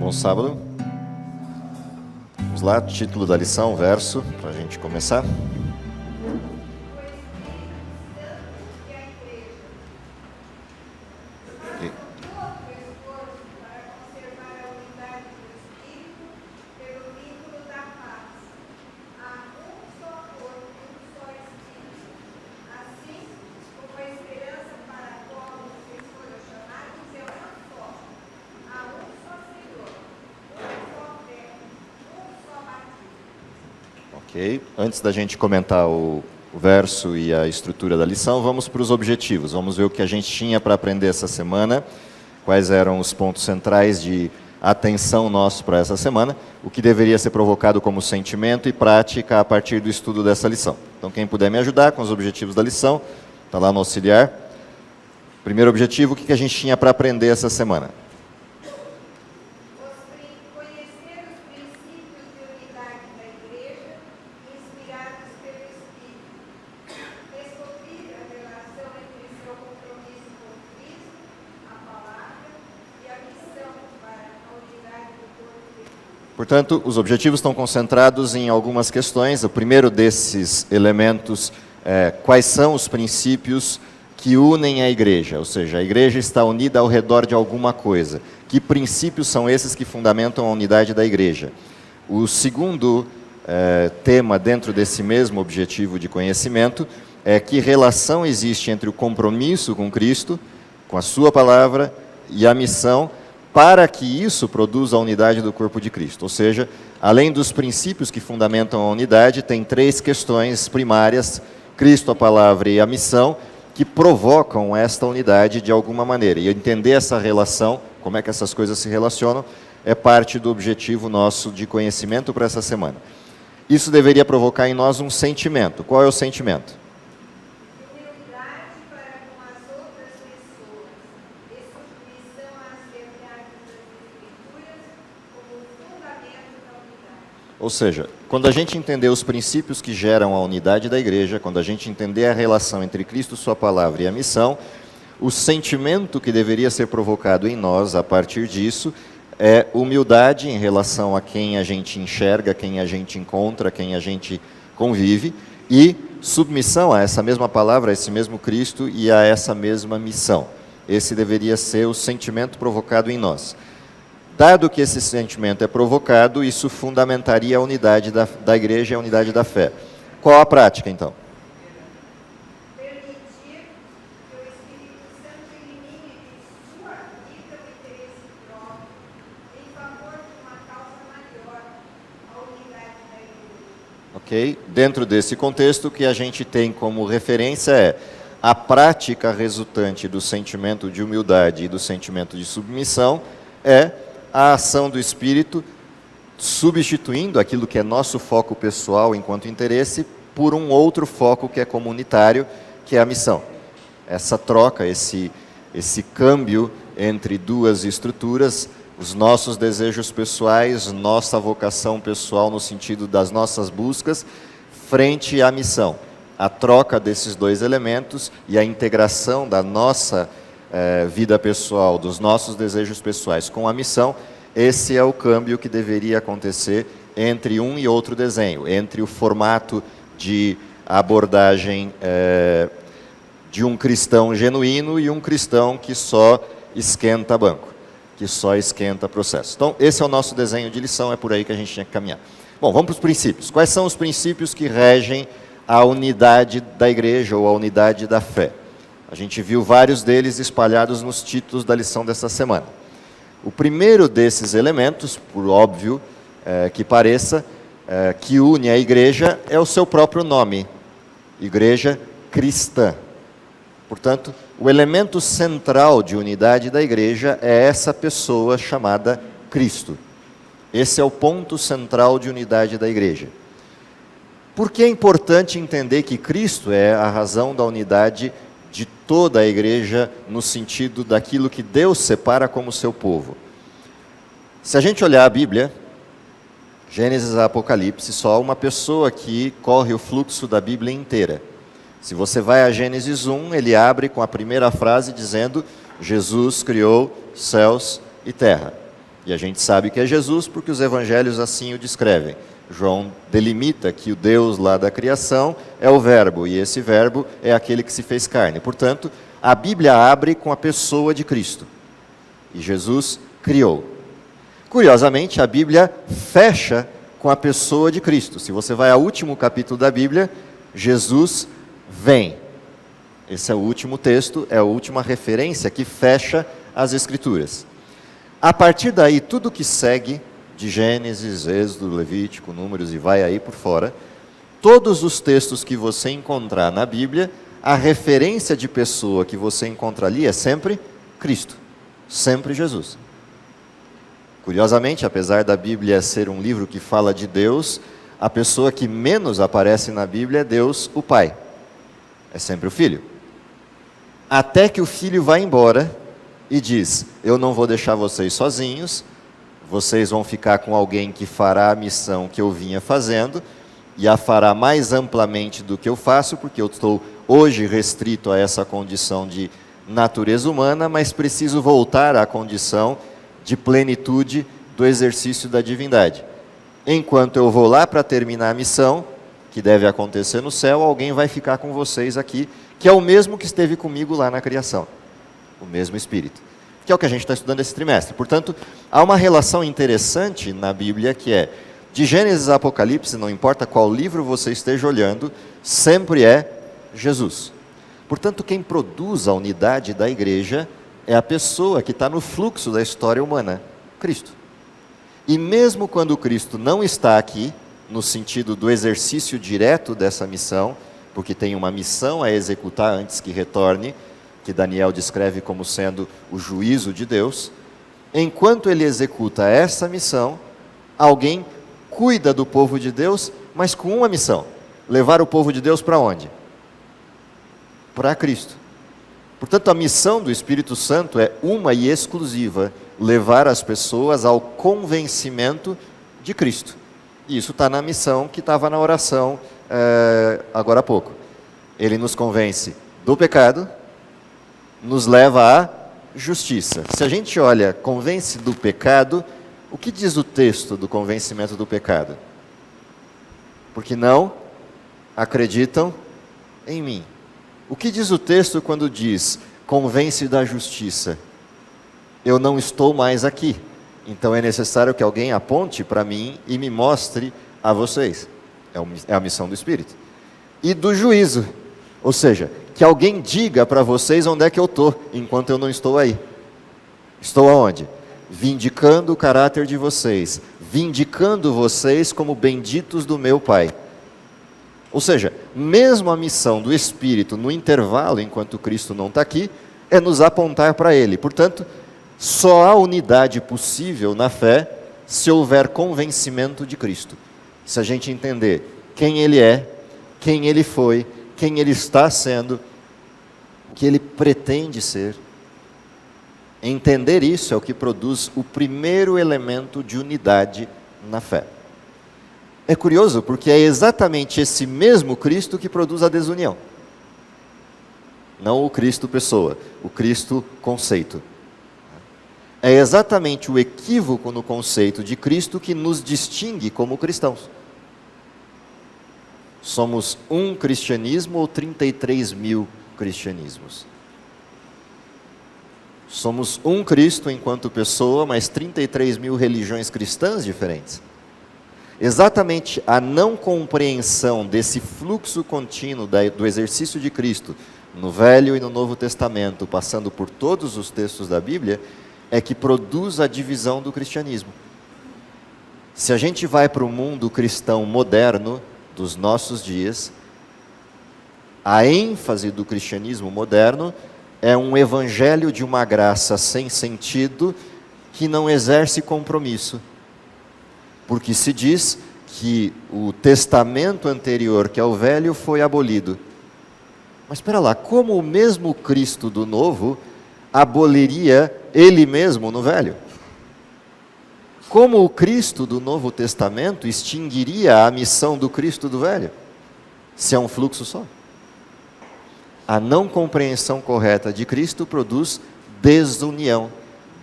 Bom sábado. Vamos lá, título da lição, verso, para a gente começar. Ok, antes da gente comentar o verso e a estrutura da lição, vamos para os objetivos. Vamos ver o que a gente tinha para aprender essa semana, quais eram os pontos centrais de atenção nosso para essa semana, o que deveria ser provocado como sentimento e prática a partir do estudo dessa lição. Então, quem puder me ajudar com os objetivos da lição, está lá no auxiliar. Primeiro objetivo, o que a gente tinha para aprender essa semana? Portanto, os objetivos estão concentrados em algumas questões. O primeiro desses elementos é quais são os princípios que unem a igreja, ou seja, a igreja está unida ao redor de alguma coisa. Que princípios são esses que fundamentam a unidade da igreja? O segundo tema dentro desse mesmo objetivo de conhecimento é que relação existe entre o compromisso com Cristo, com a sua palavra e a missão, para que isso produza a unidade do corpo de Cristo. Ou seja, além dos princípios que fundamentam a unidade, tem três questões primárias, Cristo, a palavra e a missão, que provocam esta unidade de alguma maneira. E entender essa relação, como é que essas coisas se relacionam, é parte do objetivo nosso de conhecimento para essa semana. Isso deveria provocar em nós um sentimento. Qual é o sentimento? Ou seja, quando a gente entender os princípios que geram a unidade da igreja, quando a gente entender a relação entre Cristo, sua palavra e a missão, o sentimento que deveria ser provocado em nós a partir disso é humildade em relação a quem a gente enxerga, quem a gente encontra, quem a gente convive, e submissão a essa mesma palavra, a esse mesmo Cristo e a essa mesma missão. Esse deveria ser o sentimento provocado em nós. Dado que esse sentimento é provocado, isso fundamentaria a unidade da igreja e a unidade da fé. Qual a prática, então? Permitir que o Espírito Santo elimine de sua vida o interesse próprio em favor de uma causa maior, a unidade da igreja. Ok? Dentro desse contexto, o que a gente tem como referência é a prática resultante do sentimento de humildade e do sentimento de submissão é a ação do Espírito substituindo aquilo que é nosso foco pessoal enquanto interesse por um outro foco que é comunitário, que é a missão. Essa troca, esse câmbio entre duas estruturas, os nossos desejos pessoais, nossa vocação pessoal no sentido das nossas buscas, frente à missão. A troca desses dois elementos e a integração da nossa vida pessoal, dos nossos desejos pessoais com a missão, esse é o câmbio que deveria acontecer entre um e outro desenho, entre o formato de abordagem de um cristão genuíno e um cristão que só esquenta banco, que só esquenta processo. Então, esse é o nosso desenho de lição, é por aí que a gente tinha que caminhar. Bom, vamos para os princípios. Quais são os princípios que regem a unidade da igreja ou a unidade da fé? A gente viu vários deles espalhados nos títulos da lição dessa semana. O primeiro desses elementos, por óbvio que pareça, que une a igreja, é o seu próprio nome, Igreja Cristã. Portanto, o elemento central de unidade da igreja é essa pessoa chamada Cristo. Esse é o ponto central de unidade da igreja. Por que é importante entender que Cristo é a razão da unidade de toda a igreja no sentido daquilo que Deus separa como seu povo? Se a gente olhar a Bíblia, Gênesis a Apocalipse, só há uma pessoa que corre o fluxo da Bíblia inteira. Se você vai a Gênesis 1, ele abre com a primeira frase dizendo: Jesus criou céus e terra. E a gente sabe que é Jesus porque os evangelhos assim o descrevem. João delimita que o Deus lá da criação é o Verbo, e esse Verbo é aquele que se fez carne. Portanto, a Bíblia abre com a pessoa de Cristo. E Jesus criou. Curiosamente, a Bíblia fecha com a pessoa de Cristo. Se você vai ao último capítulo da Bíblia, Jesus vem. Esse é o último texto, é a última referência que fecha as Escrituras. A partir daí, tudo que segue, de Gênesis, Êxodo, Levítico, Números e vai aí por fora, todos os textos que você encontrar na Bíblia, a referência de pessoa que você encontra ali é sempre Cristo, sempre Jesus. Curiosamente, apesar da Bíblia ser um livro que fala de Deus, a pessoa que menos aparece na Bíblia é Deus, o Pai. É sempre o Filho. Até que o Filho vai embora e diz: eu não vou deixar vocês sozinhos, vocês vão ficar com alguém que fará a missão que eu vinha fazendo, e a fará mais amplamente do que eu faço, porque eu estou hoje restrito a essa condição de natureza humana, mas preciso voltar à condição de plenitude do exercício da divindade. Enquanto eu vou lá para terminar a missão, que deve acontecer no céu, alguém vai ficar com vocês aqui, que é o mesmo que esteve comigo lá na criação, o mesmo Espírito, que é o que a gente está estudando esse trimestre. Portanto, há uma relação interessante na Bíblia que é, de Gênesis a Apocalipse, não importa qual livro você esteja olhando, sempre é Jesus. Portanto, quem produz a unidade da igreja é a pessoa que está no fluxo da história humana, Cristo. E mesmo quando Cristo não está aqui, no sentido do exercício direto dessa missão, porque tem uma missão a executar antes que retorne, que Daniel descreve como sendo o juízo de Deus, enquanto ele executa essa missão, alguém cuida do povo de Deus, mas com uma missão: levar o povo de Deus para onde? Para Cristo. Portanto, a missão do Espírito Santo é uma e exclusiva: levar as pessoas ao convencimento de Cristo. E isso está na missão que estava na oração agora há pouco. Ele nos convence do pecado, nos leva à justiça. Se a gente olha, convence do pecado, o que diz o texto do convencimento do pecado? Porque não acreditam em mim. O que diz o texto quando diz, convence da justiça? Eu não estou mais aqui, então é necessário que alguém aponte para mim e me mostre a vocês. É a missão do Espírito. E do juízo, ou seja, que alguém diga para vocês onde é que eu estou, enquanto eu não estou aí. Estou aonde? Vindicando o caráter de vocês, vindicando vocês como benditos do meu Pai. Ou seja, mesmo a missão do Espírito no intervalo, enquanto Cristo não está aqui, é nos apontar para Ele. Portanto, só há unidade possível na fé se houver convencimento de Cristo. Se a gente entender quem Ele é, quem Ele foi, quem Ele está sendo, o que Ele pretende ser. Entender isso é o que produz o primeiro elemento de unidade na fé. É curioso porque é exatamente esse mesmo Cristo que produz a desunião. Não o Cristo pessoa, o Cristo conceito. É exatamente o equívoco no conceito de Cristo que nos distingue como cristãos. Somos um cristianismo ou 33 mil cristianismos? Somos um Cristo enquanto pessoa, mas 33 mil religiões cristãs diferentes. Exatamente a não compreensão desse fluxo contínuo do exercício de Cristo no Velho e no Novo Testamento, passando por todos os textos da Bíblia, é que produz a divisão do cristianismo. Se a gente vai para o mundo cristão moderno dos nossos dias, a ênfase do cristianismo moderno é um evangelho de uma graça sem sentido que não exerce compromisso. Porque se diz que o testamento anterior, que é o velho, foi abolido. Mas espera lá, como o mesmo Cristo do novo aboliria ele mesmo no velho? Como o Cristo do Novo Testamento extinguiria a missão do Cristo do velho? Se é um fluxo só. A não compreensão correta de Cristo produz desunião,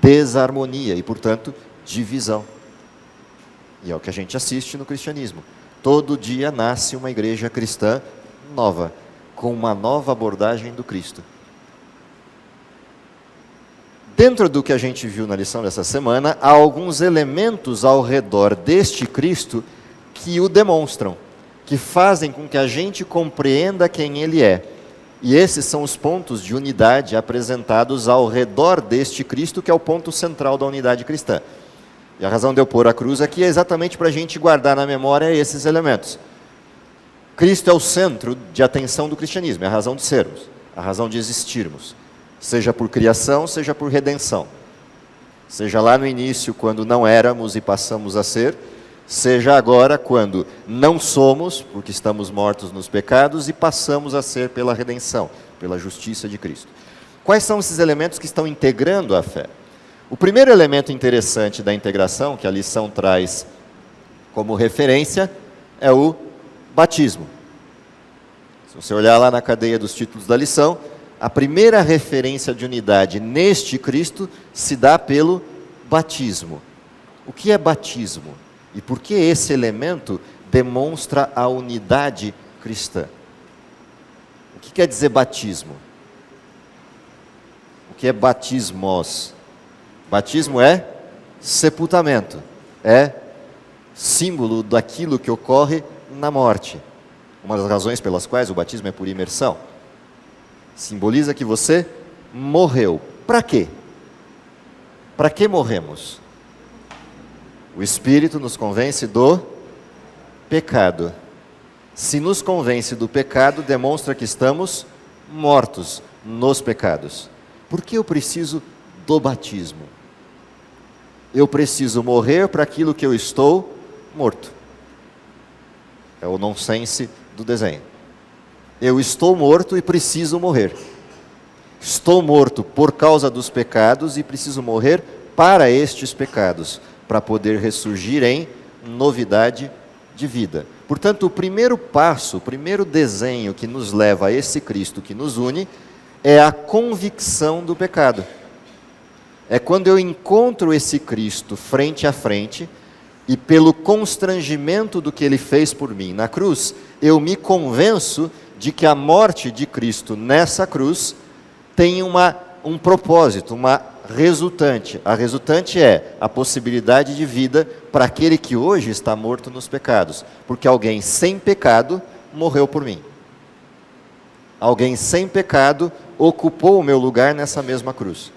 desarmonia e, portanto, divisão. E é o que a gente assiste no cristianismo. Todo dia nasce uma igreja cristã nova, com uma nova abordagem do Cristo. Dentro do que a gente viu na lição dessa semana, há alguns elementos ao redor deste Cristo que o demonstram, que fazem com que a gente compreenda quem Ele é. E esses são os pontos de unidade apresentados ao redor deste Cristo, que é o ponto central da unidade cristã. E a razão de eu pôr a cruz aqui é exatamente para a gente guardar na memória esses elementos. Cristo é o centro de atenção do cristianismo, é a razão de sermos, a razão de existirmos. Seja por criação, seja por redenção. Seja lá no início, quando não éramos e passamos a ser, seja agora, quando não somos, porque estamos mortos nos pecados, e passamos a ser pela redenção, pela justiça de Cristo. Quais são esses elementos que estão integrando a fé? O primeiro elemento interessante da integração, que a lição traz como referência, é o batismo. Se você olhar lá na cadeia dos títulos da lição, a primeira referência de unidade neste Cristo se dá pelo batismo. O que é batismo? E por que esse elemento demonstra a unidade cristã? O que quer dizer batismo? O que é batismos? Batismo é sepultamento, é símbolo daquilo que ocorre na morte. Uma das razões pelas quais o batismo é por imersão. Simboliza que você morreu. Para quê? Para que morremos? O Espírito nos convence do pecado. Se nos convence do pecado, demonstra que estamos mortos nos pecados. Por que eu preciso do batismo? Eu preciso morrer para aquilo que eu estou morto. É o nonsense do desenho. Eu estou morto e preciso morrer. Estou morto por causa dos pecados e preciso morrer para estes pecados, para poder ressurgir em novidade de vida. Portanto, o primeiro passo, o primeiro desenho que nos leva a esse Cristo que nos une, é a convicção do pecado. É quando eu encontro esse Cristo frente a frente, e pelo constrangimento do que Ele fez por mim na cruz, eu me convenço de que a morte de Cristo nessa cruz tem um propósito, uma resultante. A resultante é a possibilidade de vida para aquele que hoje está morto nos pecados, porque alguém sem pecado morreu por mim. Alguém sem pecado ocupou o meu lugar nessa mesma cruz,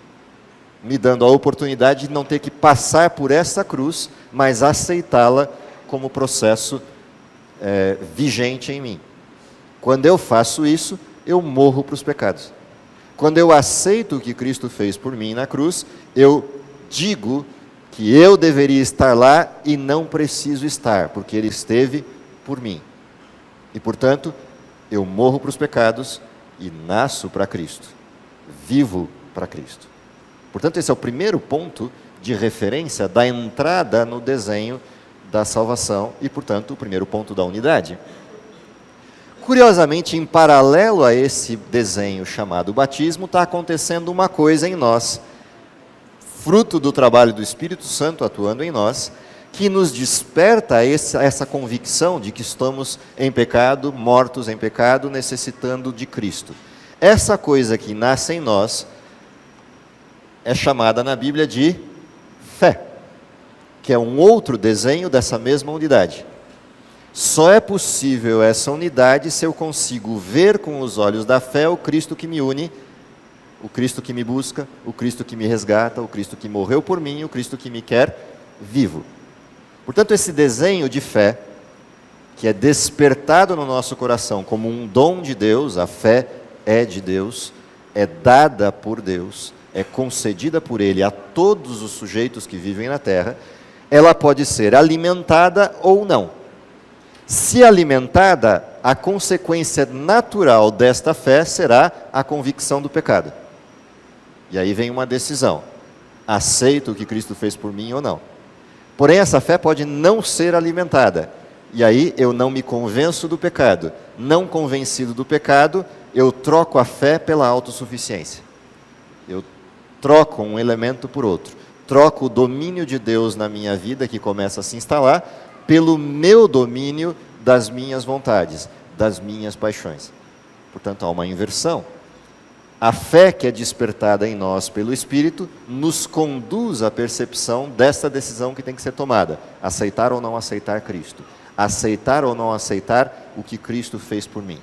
me dando a oportunidade de não ter que passar por essa cruz, mas aceitá-la como processo vigente em mim. Quando eu faço isso, eu morro para os pecados. Quando eu aceito o que Cristo fez por mim na cruz, eu digo que eu deveria estar lá e não preciso estar, porque Ele esteve por mim. E, portanto, eu morro para os pecados e nasço para Cristo. Vivo para Cristo. Portanto, esse é o primeiro ponto de referência da entrada no desenho da salvação e, portanto, o primeiro ponto da unidade. Curiosamente, em paralelo a esse desenho chamado batismo, está acontecendo uma coisa em nós, fruto do trabalho do Espírito Santo atuando em nós, que nos desperta essa convicção de que estamos em pecado, mortos em pecado, necessitando de Cristo. Essa coisa que nasce em nós é chamada na Bíblia de fé, que é um outro desenho dessa mesma unidade. Só é possível essa unidade se eu consigo ver com os olhos da fé o Cristo que me une, o Cristo que me busca, o Cristo que me resgata, o Cristo que morreu por mim, o Cristo que me quer vivo. Portanto, esse desenho de fé, que é despertado no nosso coração como um dom de Deus, a fé é de Deus, é dada por Deus, é concedida por Ele a todos os sujeitos que vivem na terra, ela pode ser alimentada ou não. Se alimentada, a consequência natural desta fé será a convicção do pecado. E aí vem uma decisão. Aceito o que Cristo fez por mim ou não? Porém, essa fé pode não ser alimentada. E aí eu não me convenço do pecado. Não convencido do pecado, eu troco a fé pela autossuficiência. Eu troco um elemento por outro. troco o domínio de Deus na minha vida, que começa a se instalar, pelo meu domínio das minhas vontades, das minhas paixões. Portanto, há uma inversão. A fé que é despertada em nós pelo Espírito nos conduz à percepção desta decisão que tem que ser tomada: aceitar ou não aceitar Cristo, aceitar ou não aceitar o que Cristo fez por mim.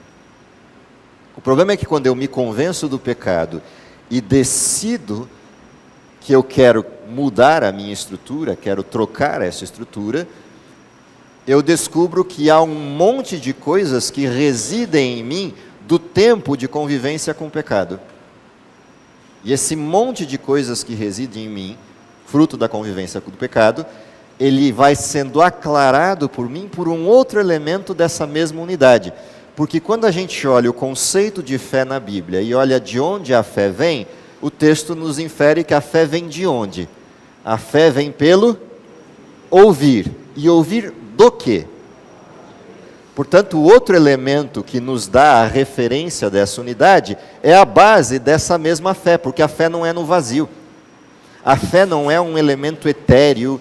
O problema é que quando eu me convenço do pecado e decido que eu quero mudar a minha estrutura, quero trocar essa estrutura, eu descubro que há um monte de coisas que residem em mim do tempo de convivência com o pecado. E esse monte de coisas que residem em mim, fruto da convivência com o pecado, ele vai sendo aclarado por mim por um outro elemento dessa mesma unidade. Porque quando a gente olha o conceito de fé na Bíblia e olha de onde a fé vem, o texto nos infere que a fé vem de onde? A fé vem pelo ouvir. E ouvir do quê? Portanto, o outro elemento que nos dá a referência dessa unidade é a base dessa mesma fé, porque a fé não é no vazio. A fé não é um elemento etéreo,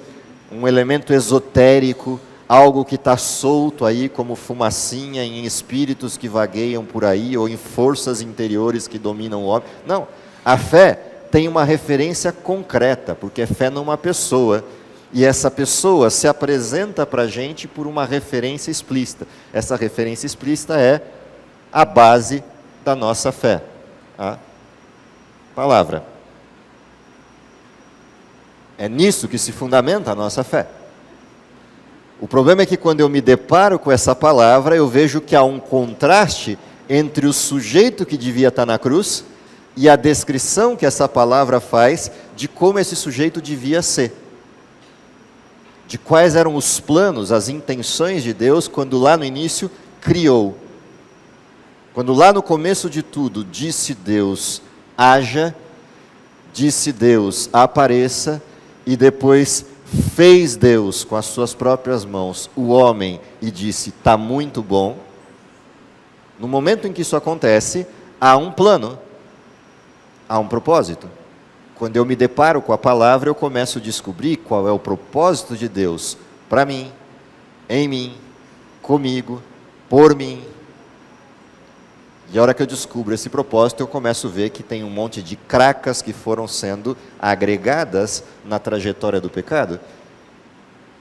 um elemento esotérico, algo que está solto aí como fumacinha em espíritos que vagueiam por aí ou em forças interiores que dominam o homem. Não, a fé tem uma referência concreta, porque é fé numa pessoa. E essa pessoa se apresenta para a gente por uma referência explícita. Essa referência explícita é a base da nossa fé, a palavra. É nisso que se fundamenta a nossa fé. O problema é que quando eu me deparo com essa palavra, eu vejo que há um contraste entre o sujeito que devia estar na cruz e a descrição que essa palavra faz de como esse sujeito devia ser. De quais eram os planos, as intenções de Deus quando lá no início criou. Quando lá no começo de tudo disse Deus, haja, disse Deus, apareça, e depois fez Deus com as suas próprias mãos o homem e disse, está muito bom. No momento em que isso acontece, há um plano, há um propósito. Quando eu me deparo com a palavra, eu começo a descobrir qual é o propósito de Deus para mim, em mim, comigo, por mim. E a hora que eu descubro esse propósito, eu começo a ver que tem um monte de cracas que foram sendo agregadas na trajetória do pecado.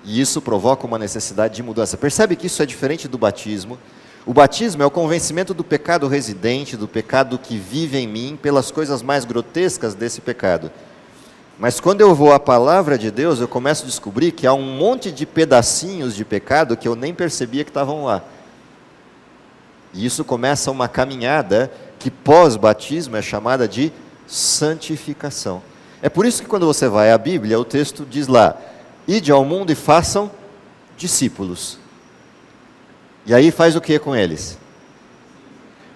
E isso provoca uma necessidade de mudança. Percebe que isso é diferente do batismo? O batismo é o convencimento do pecado residente, do pecado que vive em mim, pelas coisas mais grotescas desse pecado. Mas quando eu vou à palavra de Deus, eu começo a descobrir que há um monte de pedacinhos de pecado que eu nem percebia que estavam lá. E isso começa uma caminhada que pós-batismo é chamada de santificação. É por isso que quando você vai à Bíblia, o texto diz lá, ide ao mundo e façam discípulos. E aí faz o que com eles?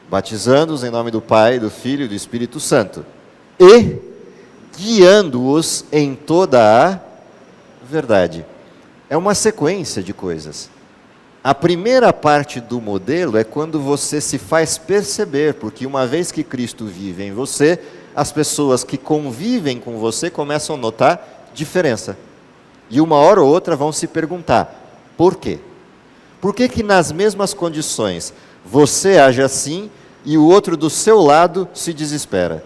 Batizando-os em nome do Pai, do Filho e do Espírito Santo. E guiando-os em toda a verdade. É uma sequência de coisas. A primeira parte do modelo é quando você se faz perceber, porque uma vez que Cristo vive em você, as pessoas que convivem com você começam a notar diferença. E uma hora ou outra vão se perguntar, por quê? Por que que nas mesmas condições você age assim e o outro do seu lado se desespera?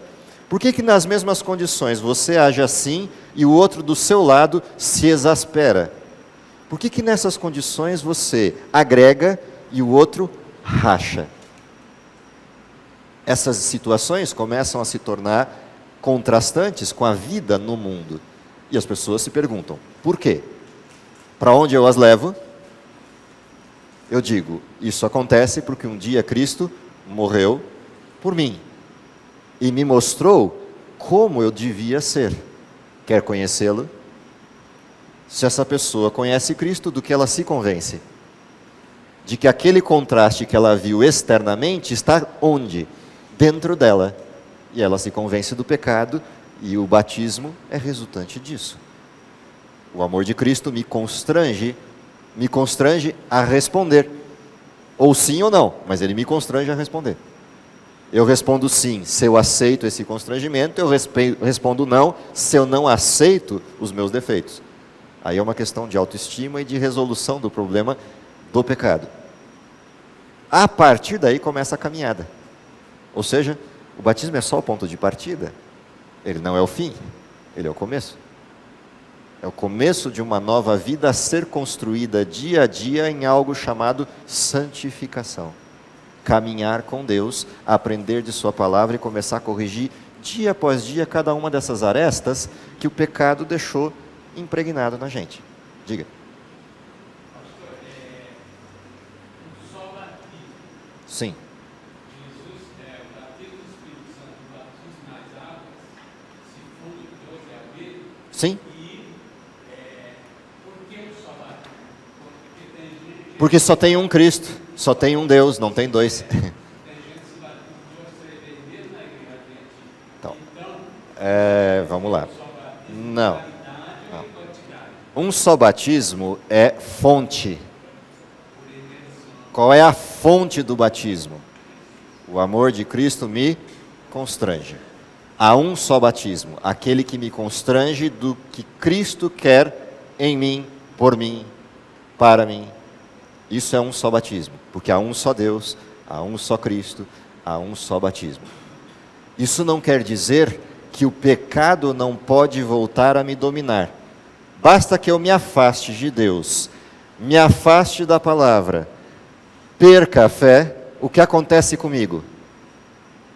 Por que que nas mesmas condições você age assim e o outro do seu lado se exaspera? Por que que nessas condições você agrega e o outro racha? Essas situações começam a se tornar contrastantes com a vida no mundo. E as pessoas se perguntam, por quê? Para onde eu as levo? Eu digo, isso acontece porque um dia Cristo morreu por mim e me mostrou como eu devia ser. Quer conhecê-lo? Se essa pessoa conhece Cristo, do que ela se convence? De que aquele contraste que ela viu externamente está onde? Dentro dela. E ela se convence do pecado e o batismo é resultante disso. O amor de Cristo me constrange a responder. Ou sim ou não, mas ele me constrange a responder. Eu respondo sim, se eu aceito esse constrangimento, eu respondo não, se eu não aceito os meus defeitos. Aí é uma questão de autoestima e de resolução do problema do pecado. A partir daí começa a caminhada. Ou seja, o batismo é só o ponto de partida. Ele não é o fim, ele é o começo. É o começo de uma nova vida a ser construída dia a dia em algo chamado santificação. Caminhar com Deus, aprender de sua palavra e começar a corrigir dia após dia cada uma dessas arestas que o pecado deixou impregnado na gente. Diga. Pastor, só batismo. Sim. Jesus, o batismo do Espírito Santo, o batismo nas águas, se for de Deus é a mesma. Sim. E por que o só batismo? Porque tem gente Porque só tem um Cristo, só tem um Deus, não tem dois. que se batizou 2, 3 vezes mesmo na igreja argentina. Então, vamos lá. Só batismo Não. qualidade ou de quantidade? Um só batismo é fonte. Qual é a fonte do batismo? O amor de Cristo me constrange. Há um só batismo, aquele que me constrange do que Cristo quer em mim, por mim, para mim. Isso é um só batismo, porque há um só Deus, há um só Cristo, há um só batismo. Isso não quer dizer que o pecado não pode voltar a me dominar. Basta que eu me afaste de Deus, me afaste da palavra, perca a fé, o que acontece comigo?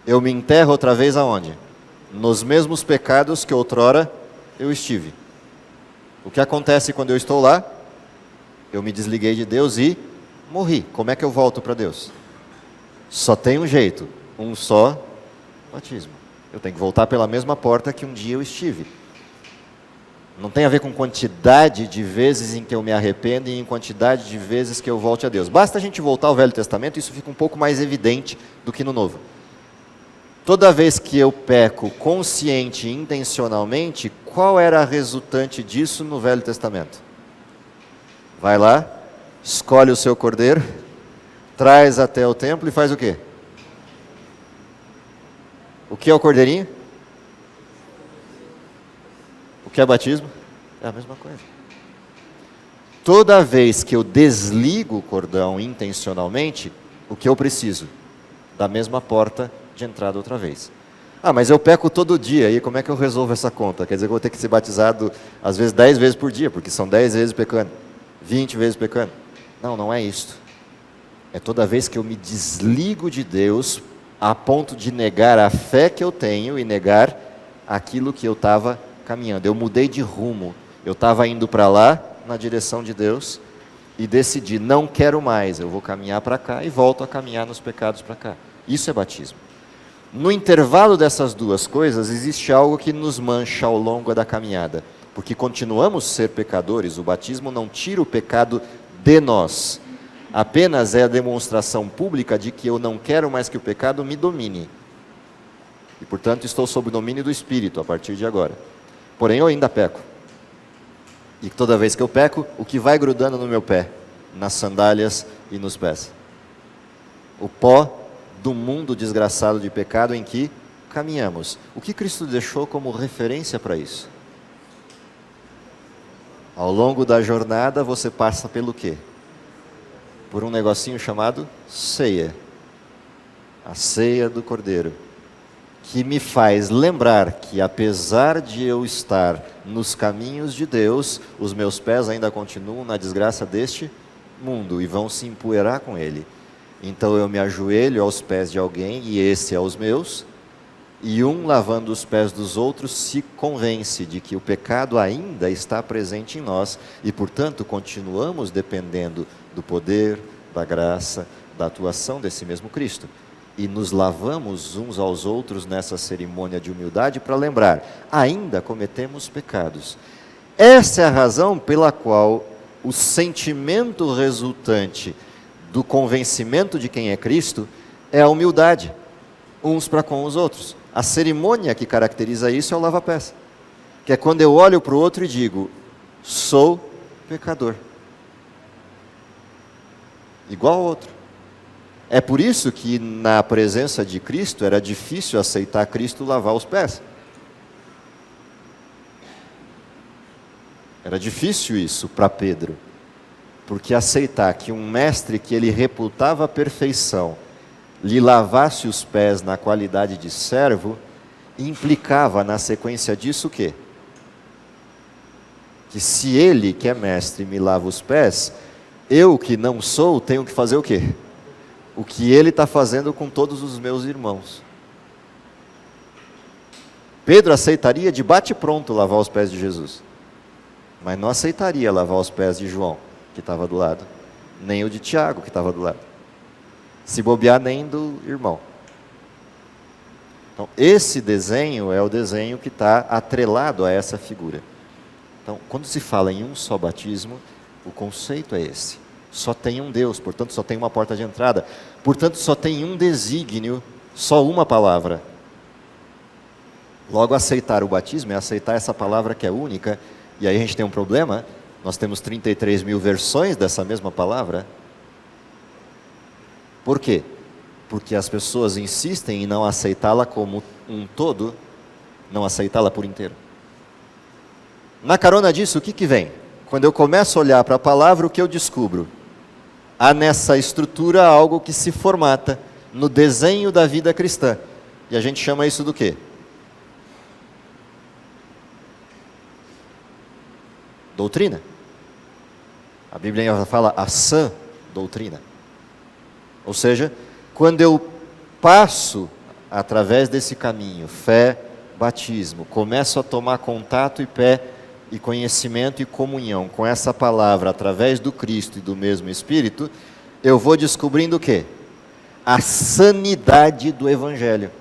Eu me enterro outra vez aonde? Nos mesmos pecados que outrora eu estive. O que acontece quando eu estou lá? Eu me desliguei de Deus e morri. Como é que eu volto para Deus? Só tem um jeito, um só batismo. Eu tenho que voltar pela mesma porta que um dia eu estive. Não tem a ver com quantidade de vezes em que eu me arrependo e em quantidade de vezes que eu volte a Deus. Basta a gente voltar ao Velho Testamento, isso fica um pouco mais evidente do que no Novo. Toda vez que eu peco consciente e intencionalmente, qual era a resultante disso no Velho Testamento? Vai lá, escolhe o seu cordeiro, traz até o templo e faz o quê? O que é o cordeirinho? O que é batismo? É a mesma coisa. Toda vez que eu desligo o cordão intencionalmente, o que eu preciso? Da mesma porta de entrada outra vez. Ah, mas eu peco todo dia, e como é que eu resolvo essa conta? Quer dizer que eu vou ter que ser batizado, às vezes, 10 vezes por dia, porque são 10 vezes pecando, 20 vezes pecando. Não, não é isto. É toda vez que eu me desligo de Deus, a ponto de negar a fé que eu tenho e negar aquilo que eu estava caminhando. Eu mudei de rumo. Eu estava indo para lá, na direção de Deus, e decidi, não quero mais, eu vou caminhar para cá e volto a caminhar nos pecados para cá. Isso é batismo. No intervalo dessas duas coisas, existe algo que nos mancha ao longo da caminhada, porque continuamos a ser pecadores. O batismo não tira o pecado de nós, apenas é a demonstração pública de que eu não quero mais que o pecado me domine. E, portanto, estou sob o domínio do Espírito a partir de agora. Porém, eu ainda peco. E toda vez que eu peco, o que vai grudando no meu pé? Nas sandálias e nos pés. O pó do mundo desgraçado de pecado em que caminhamos. O que Cristo deixou como referência para isso? Ao longo da jornada, você passa pelo quê? Por um negocinho chamado ceia. A ceia do Cordeiro. Que me faz lembrar que, apesar de eu estar nos caminhos de Deus, os meus pés ainda continuam na desgraça deste mundo e vão se empoeirar com ele. Então eu me ajoelho aos pés de alguém, e esse é os meus, e um lavando os pés dos outros se convence de que o pecado ainda está presente em nós, e portanto continuamos dependendo do poder, da graça, da atuação desse mesmo Cristo. E nos lavamos uns aos outros nessa cerimônia de humildade para lembrar, ainda cometemos pecados. Essa é a razão pela qual o sentimento resultante do convencimento de quem é Cristo é a humildade, uns para com os outros. A cerimônia que caracteriza isso é o lava-pés, que é quando eu olho para o outro e digo, sou pecador, igual ao outro. É por isso que na presença de Cristo era difícil aceitar Cristo lavar os pés. Era difícil isso para Pedro, porque aceitar que um mestre que ele reputava a perfeição lhe lavasse os pés na qualidade de servo, implicava na sequência disso o quê? Que se ele, que é mestre, me lava os pés, eu que não sou, tenho que fazer o quê? O que ele está fazendo com todos os meus irmãos. Pedro aceitaria de bate-pronto lavar os pés de Jesus, mas não aceitaria lavar os pés de João, que estava do lado, nem o de Tiago, que estava do lado. Se bobear, nem do irmão. Então, esse desenho é o desenho que está atrelado a essa figura. Então, quando se fala em um só batismo, o conceito é esse. Só tem um Deus, portanto, só tem uma porta de entrada. Portanto, só tem um desígnio, só uma palavra. Logo, aceitar o batismo é aceitar essa palavra que é única. E aí a gente tem um problema. Nós temos 33 mil versões dessa mesma palavra. Por quê? Porque as pessoas insistem em não aceitá-la como um todo, não aceitá-la por inteiro. Na carona disso, o que vem? Quando eu começo a olhar para a palavra, o que eu descubro? Há nessa estrutura algo que se formata no desenho da vida cristã. E a gente chama isso do quê? Doutrina. A Bíblia fala a sã doutrina. Ou seja, quando eu passo através desse caminho, fé, batismo, começo a tomar contato e conhecimento e comunhão com essa palavra através do Cristo e do mesmo Espírito, eu vou descobrindo o quê? A sanidade do Evangelho,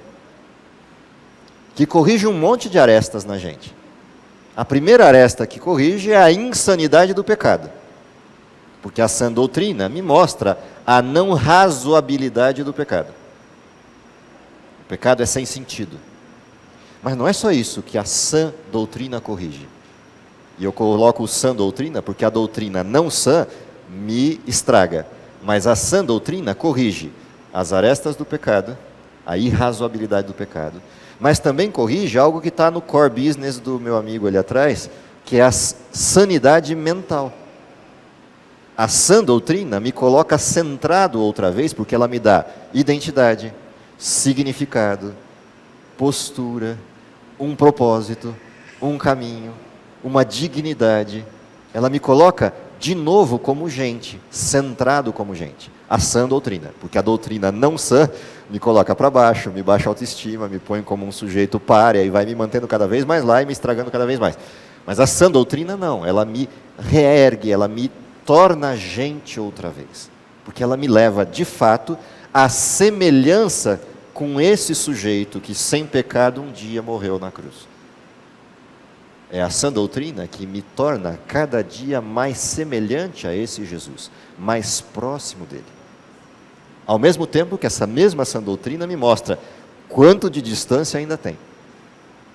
que corrige um monte de arestas na gente. A primeira aresta que corrige é a insanidade do pecado, porque a sã doutrina me mostra a não razoabilidade do pecado. O pecado é sem sentido. Mas não é só isso que a sã doutrina corrige. E eu coloco o sã doutrina porque a doutrina não sã me estraga. Mas a sã doutrina corrige as arestas do pecado, a irrazoabilidade do pecado. Mas também corrige algo que está no core business do meu amigo ali atrás, que é a sanidade mental. A sã doutrina me coloca centrado outra vez, porque ela me dá identidade, significado, postura, um propósito, um caminho, uma dignidade. Ela me coloca de novo como gente, centrado como gente. A sã doutrina, porque a doutrina não sã me coloca para baixo, me baixa a autoestima, me põe como um sujeito pária e vai me mantendo cada vez mais lá e me estragando cada vez mais. Mas a sã doutrina não, ela me reergue, ela me torna gente outra vez, porque ela me leva de fato à semelhança com esse sujeito que sem pecado um dia morreu na cruz. É a sã doutrina que me torna cada dia mais semelhante a esse Jesus, mais próximo dele. Ao mesmo tempo que essa mesma sã doutrina me mostra quanto de distância ainda tem,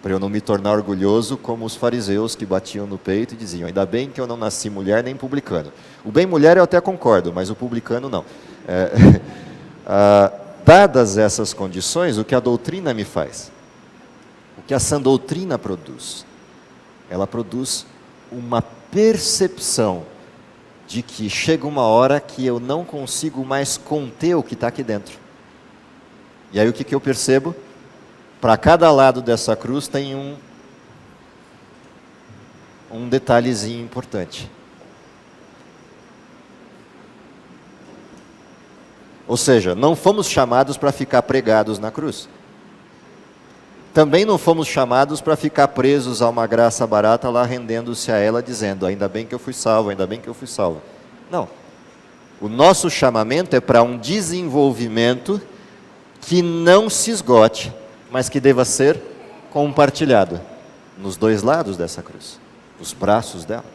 para eu não me tornar orgulhoso como os fariseus que batiam no peito e diziam: ainda bem que eu não nasci mulher nem publicano. O bem mulher eu até concordo, mas o publicano não. Dadas essas condições, o que a doutrina me faz? O que a sã doutrina produz? Ela produz uma percepção de que chega uma hora que eu não consigo mais conter o que está aqui dentro. E aí o que eu percebo? Para cada lado dessa cruz tem um detalhezinho importante. Ou seja, não fomos chamados para ficar pregados na cruz. Também não fomos chamados para ficar presos a uma graça barata lá, rendendo-se a ela, dizendo: ainda bem que eu fui salvo, ainda bem que eu fui salvo. Não. O nosso chamamento é para um desenvolvimento que não se esgote, mas que deva ser compartilhado nos dois lados dessa cruz, os braços dela.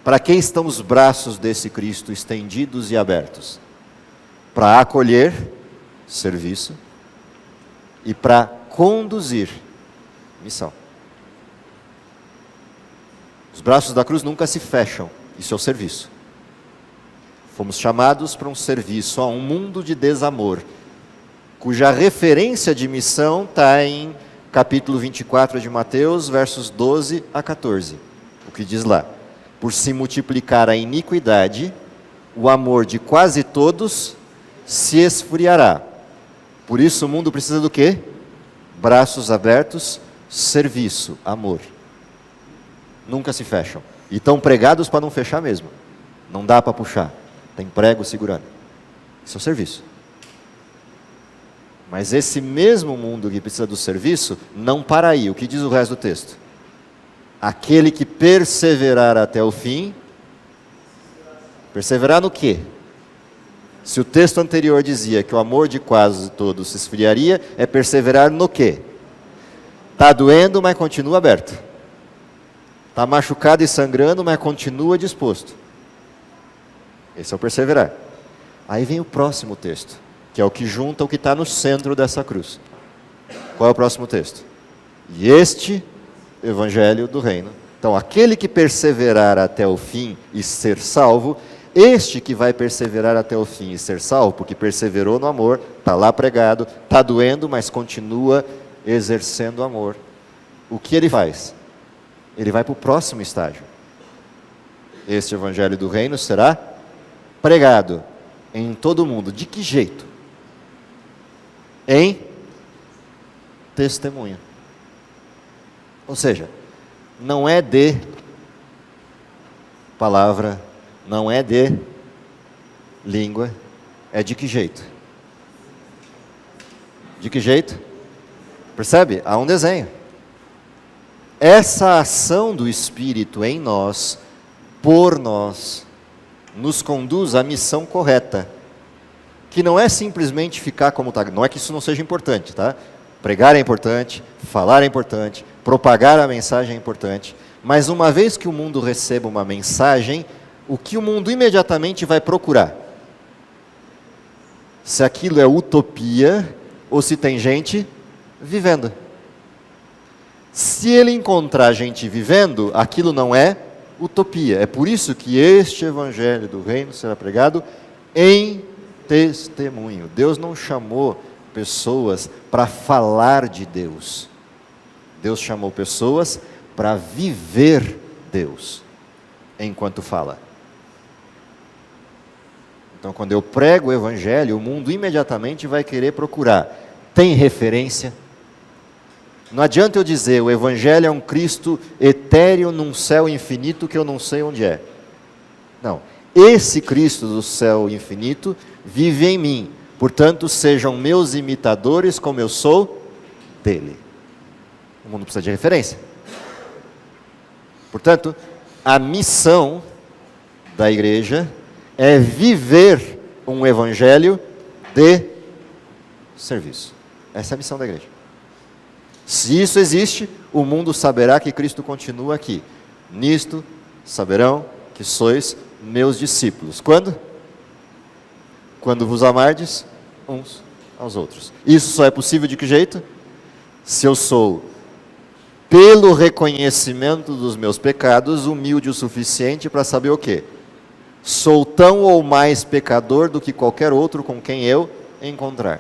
Para que estão os braços desse Cristo estendidos e abertos? Para acolher, serviço, e para conduzir, missão. Os braços da cruz nunca se fecham, isso é o serviço. Fomos chamados para um serviço a um mundo de desamor, cuja referência de missão está em capítulo 24 de Mateus, versos 12 a 14. O que diz lá? Por se multiplicar a iniquidade, o amor de quase todos se esfriará. Por isso o mundo precisa do quê? Braços abertos, serviço, amor. Nunca se fecham. E estão pregados para não fechar mesmo. Não dá para puxar. Tem prego segurando. Isso é o serviço. Mas esse mesmo mundo que precisa do serviço, não para aí. O que diz o resto do texto? Aquele que perseverar até o fim. Perseverar no quê? Se o texto anterior dizia que o amor de quase todos se esfriaria, é perseverar no quê? Está doendo, mas continua aberto. Está machucado e sangrando, mas continua disposto. Esse é o perseverar. Aí vem o próximo texto, que é o que junta o que está no centro dessa cruz. Qual é o próximo texto? E este Evangelho do Reino. Então, aquele que perseverar até o fim e ser salvo, este que vai perseverar até o fim e ser salvo, porque perseverou no amor, está lá pregado, está doendo, mas continua exercendo amor. O que ele faz? Ele vai para o próximo estágio. Este Evangelho do Reino será pregado em todo o mundo. De que jeito? Em testemunho. Ou seja, não é de palavra, não é de língua, é de que jeito? De que jeito? Percebe? Há um desenho. Essa ação do Espírito em nós, por nós, nos conduz à missão correta, que não é simplesmente ficar como está, não é que isso não seja importante, tá? Pregar é importante, falar é importante, propagar a mensagem é importante, mas uma vez que o mundo receba uma mensagem, o que o mundo imediatamente vai procurar? Se aquilo é utopia ou se tem gente vivendo. Se ele encontrar gente vivendo, aquilo não é utopia. É por isso que este Evangelho do Reino será pregado em testemunho. Deus não chamou pessoas para falar de Deus. Deus chamou pessoas para viver Deus enquanto fala. Então, quando eu prego o Evangelho, o mundo imediatamente vai querer procurar. Tem referência? Não adianta eu dizer, o Evangelho é um Cristo etéreo num céu infinito que eu não sei onde é. Não. Esse Cristo do céu infinito vive em mim. Portanto, sejam meus imitadores como eu sou dele. O mundo precisa de referência. Portanto, a missão da igreja é viver um Evangelho de serviço. Essa é a missão da igreja. Se isso existe, o mundo saberá que Cristo continua aqui. Nisto saberão que sois meus discípulos. Quando? Quando vos amardes uns aos outros. Isso só é possível de que jeito? Se eu sou, pelo reconhecimento dos meus pecados, humilde o suficiente para saber o quê? Sou tão ou mais pecador do que qualquer outro com quem eu encontrar.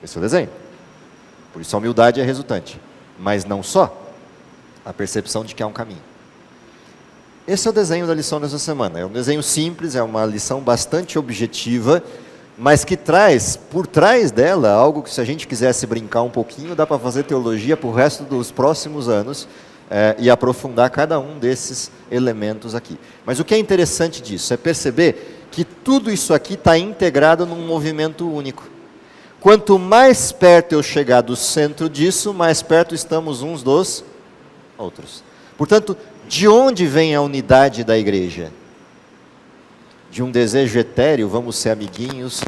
Esse é o desenho. Por isso a humildade é resultante. Mas não só. A percepção de que há um caminho. Esse é o desenho da lição dessa semana. É um desenho simples, é uma lição bastante objetiva, mas que traz, por trás dela, algo que se a gente quisesse brincar um pouquinho, dá para fazer teologia para o resto dos próximos anos e aprofundar cada um desses elementos aqui. Mas o que é interessante disso é perceber que tudo isso aqui está integrado num movimento único. Quanto mais perto eu chegar do centro disso, mais perto estamos uns dos outros. Portanto, de onde vem a unidade da igreja? De um desejo etéreo, vamos ser amiguinhos,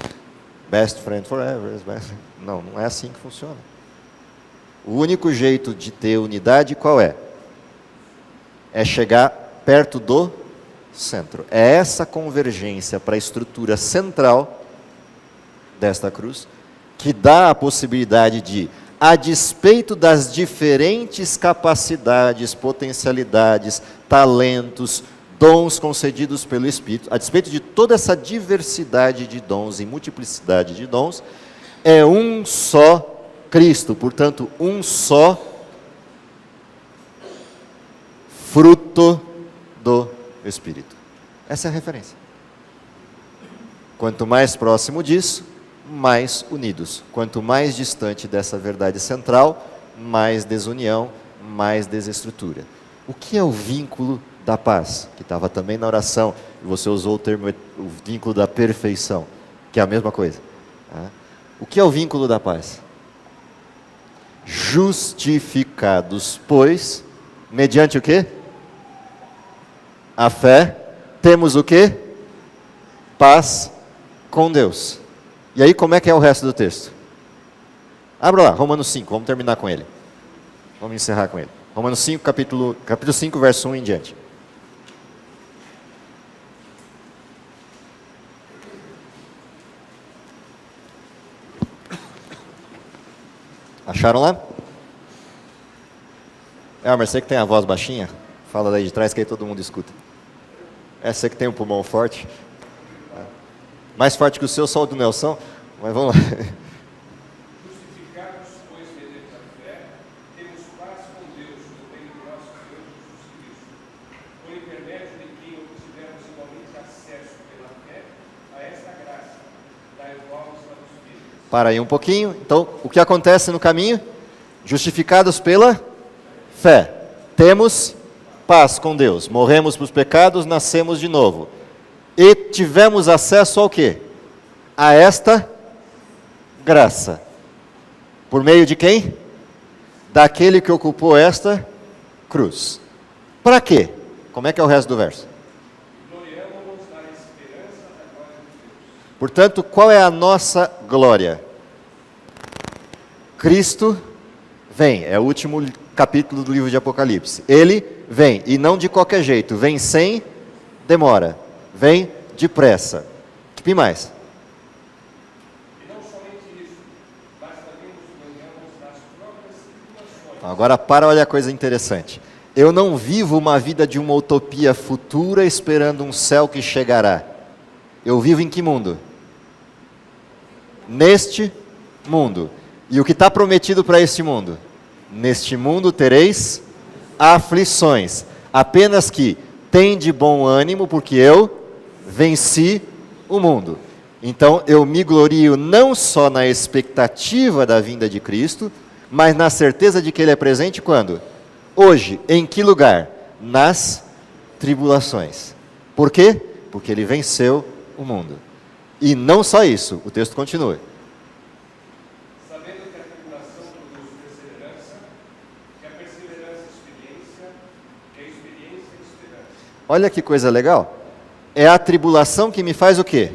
best friend forever. Não, não é assim que funciona. O único jeito de ter unidade qual é? É chegar perto do centro. É essa convergência para a estrutura central desta cruz que dá a possibilidade de, a despeito das diferentes capacidades, potencialidades, talentos, dons concedidos pelo Espírito, a despeito de toda essa diversidade de dons e multiplicidade de dons, é um só Cristo, portanto, um só fruto do Espírito. Essa é a referência. Quanto mais próximo disso, mais unidos. Quanto mais distante dessa verdade central, mais desunião, mais desestrutura. O que é o vínculo da paz? Que estava também na oração, e você usou o termo, o vínculo da perfeição, que é a mesma coisa. O que é o vínculo da paz? Justificados, pois, mediante o quê? A fé, temos o quê? Paz com Deus. E aí, como é que é o resto do texto? Abra lá, Romanos 5, vamos terminar com ele. Vamos encerrar com ele. Romanos 5, capítulo 5, verso 1 em diante. Acharam lá? Mas você que tem a voz baixinha, fala daí de trás que aí todo mundo escuta. Você que tem um pulmão forte. Mais forte que o seu, só o do Nelson. Mas vamos lá. Justificados, pois, mediante a fé, temos paz com Deus, por meio de nosso Senhor Jesus Cristo, por intermédio de quem obtivemos igualmente acesso pela fé a esta graça, da qual estamos firmes. Para aí um pouquinho. Então, o que acontece no caminho? Justificados pela fé. Temos paz com Deus. Morremos para os pecados, nascemos de novo. E tivemos acesso ao quê? A esta graça. Por meio de quem? Daquele que ocupou esta cruz. Para quê? Como é que é o resto do verso? Gloriamo-nos na esperança da glória de Deus. Portanto, qual é a nossa glória? Cristo vem. É o último capítulo do livro de Apocalipse. Ele vem, e não de qualquer jeito. Vem sem demora. Vem depressa. Que mais? E não somente isso, mas também nos gloriamos nas próprias tribulações. Agora olha a coisa interessante. Eu não vivo uma vida de uma utopia futura esperando um céu que chegará. Eu vivo em que mundo? Neste mundo. E o que está prometido para este mundo? Neste mundo tereis aflições. Apenas que tende bom ânimo, porque eu venci o mundo. Então eu me glorio não só na expectativa da vinda de Cristo, mas na certeza de que Ele é presente quando? Hoje. Em que lugar? Nas tribulações. Por quê? Porque Ele venceu o mundo. E não só isso, o texto continua. Sabendo que a tribulação produz perseverança, que a perseverança experiência, que a experiência esperança. Olha que coisa legal. É a tribulação que me faz o quê?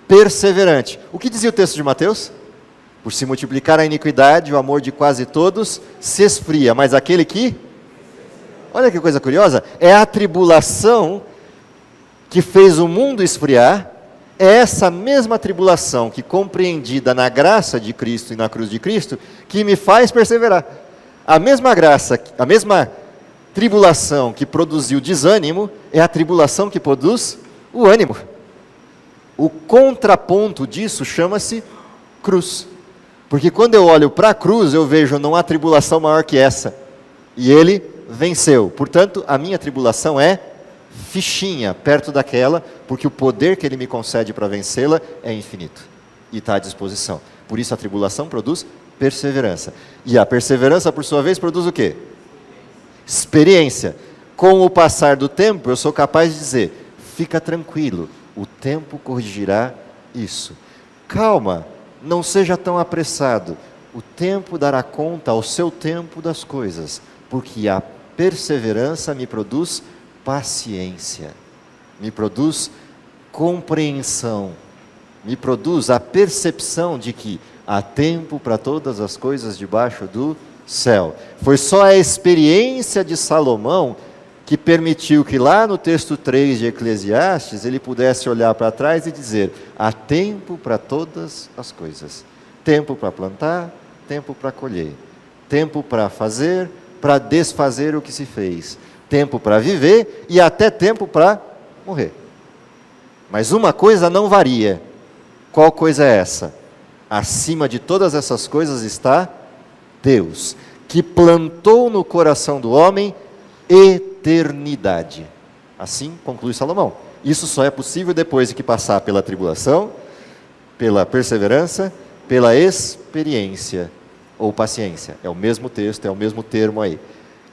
Perseverante. O que dizia o texto de Mateus? Por se multiplicar a iniquidade, o amor de quase todos se esfria, mas aquele que... Olha que coisa curiosa. É a tribulação que fez o mundo esfriar, é essa mesma tribulação que, compreendida na graça de Cristo e na cruz de Cristo, que me faz perseverar. A mesma graça, a mesma tribulação que produziu desânimo, é a tribulação que produz o ânimo. O contraponto disso chama-se cruz. Porque quando eu olho para a cruz, eu vejo não há tribulação maior que essa. E Ele venceu. Portanto, a minha tribulação é fichinha perto daquela, porque o poder que Ele me concede para vencê-la é infinito. E está à disposição. Por isso a tribulação produz perseverança. E a perseverança, por sua vez, produz o quê? Experiência. Com o passar do tempo, eu sou capaz de dizer, fica tranquilo, o tempo corrigirá isso. Calma, não seja tão apressado. O tempo dará conta ao seu tempo das coisas, porque a perseverança me produz paciência, me produz compreensão, me produz a percepção de que há tempo para todas as coisas debaixo do céu. Foi só a experiência de Salomão que permitiu que lá no texto 3 de Eclesiastes ele pudesse olhar para trás e dizer, há tempo para todas as coisas. Tempo para plantar, tempo para colher. Tempo para fazer, para desfazer o que se fez. tempo para viver e até tempo para morrer. Mas uma coisa não varia. Qual coisa é essa? Acima de todas essas coisas está Deus, que plantou no coração do homem eternidade. Assim conclui Salomão. Isso só é possível depois de que passar pela tribulação, pela perseverança, pela experiência ou paciência. É o mesmo texto, é o mesmo termo aí.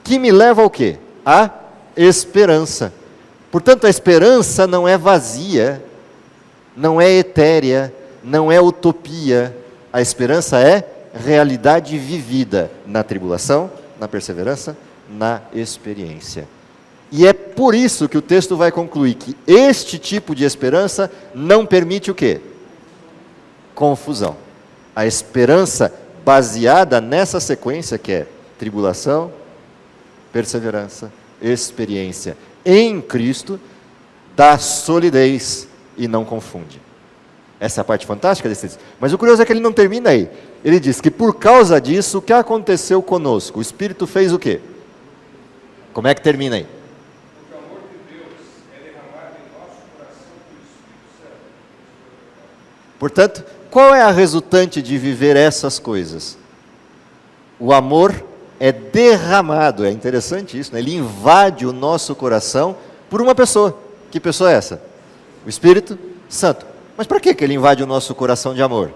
Que me leva ao quê? A esperança. Portanto, a esperança não é vazia, não é etérea, não é utopia. A esperança é realidade vivida na tribulação, na perseverança, na experiência. E é por isso que o texto vai concluir que este tipo de esperança não permite o quê? Confusão. A esperança baseada nessa sequência que é tribulação, perseverança, experiência em Cristo, dá solidez e não confunde. Essa é a parte fantástica desse texto. Mas o curioso é que ele não termina aí. Ele diz que por causa disso, o que aconteceu conosco? O Espírito fez o quê? Como é que termina aí? Porque o amor de Deus é derramado em nosso coração pelo Espírito Santo. Portanto, qual é a resultante de viver essas coisas? O amor é derramado, é interessante isso, né? Ele invade o nosso coração por uma pessoa. Que pessoa é essa? O Espírito Santo. Mas para que ele invade o nosso coração de amor?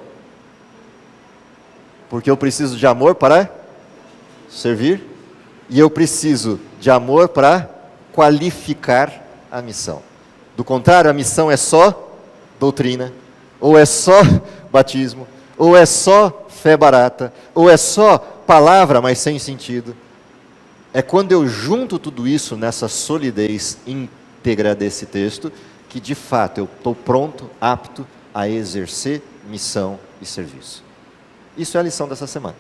Porque eu preciso de amor para servir, e eu preciso de amor para qualificar a missão. Do contrário, a missão é só doutrina, ou é só batismo, ou é só fé barata, ou é só palavra, mas sem sentido. É quando eu junto tudo isso nessa solidez íntegra desse texto, que de fato eu estou pronto, apto a exercer missão e serviço. Isso é a lição dessa semana.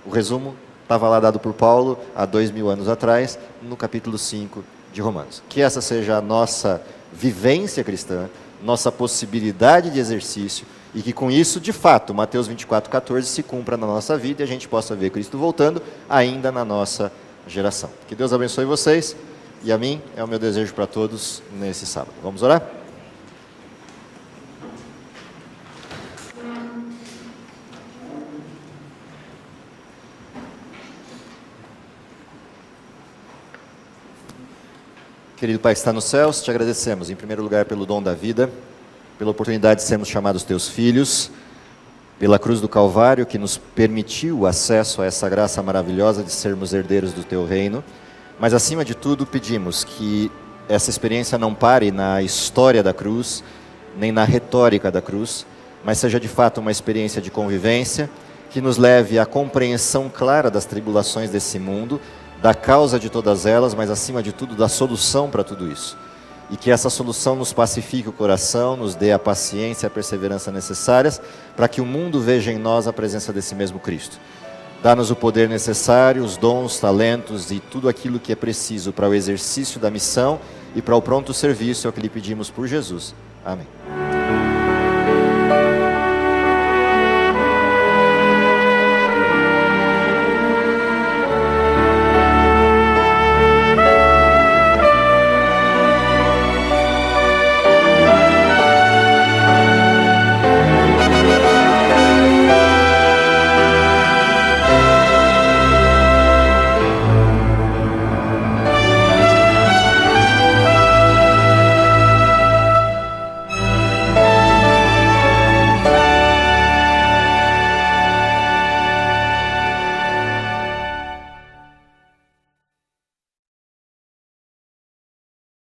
O resumo estava lá dado por Paulo há 2000 anos atrás, no capítulo 5 de Romanos. Que essa seja a nossa vivência cristã, nossa possibilidade de exercício, e que com isso, de fato, Mateus 24:14 se cumpra na nossa vida e a gente possa ver Cristo voltando ainda na nossa geração. Que Deus abençoe vocês e a mim é o meu desejo para todos nesse sábado. Vamos orar? Querido Pai que está nos céus, te agradecemos, em primeiro lugar, pelo dom da vida, pela oportunidade de sermos chamados teus filhos, pela cruz do Calvário, que nos permitiu o acesso a essa graça maravilhosa de sermos herdeiros do teu reino. Mas, acima de tudo, pedimos que essa experiência não pare na história da cruz, nem na retórica da cruz, mas seja de fato uma experiência de convivência, que nos leve à compreensão clara das tribulações desse mundo, da causa de todas elas, mas acima de tudo da solução para tudo isso. E que essa solução nos pacifique o coração, nos dê a paciência e a perseverança necessárias para que o mundo veja em nós a presença desse mesmo Cristo. Dá-nos o poder necessário, os dons, talentos e tudo aquilo que é preciso para o exercício da missão e para o pronto serviço, é o que lhe pedimos por Jesus. Amém.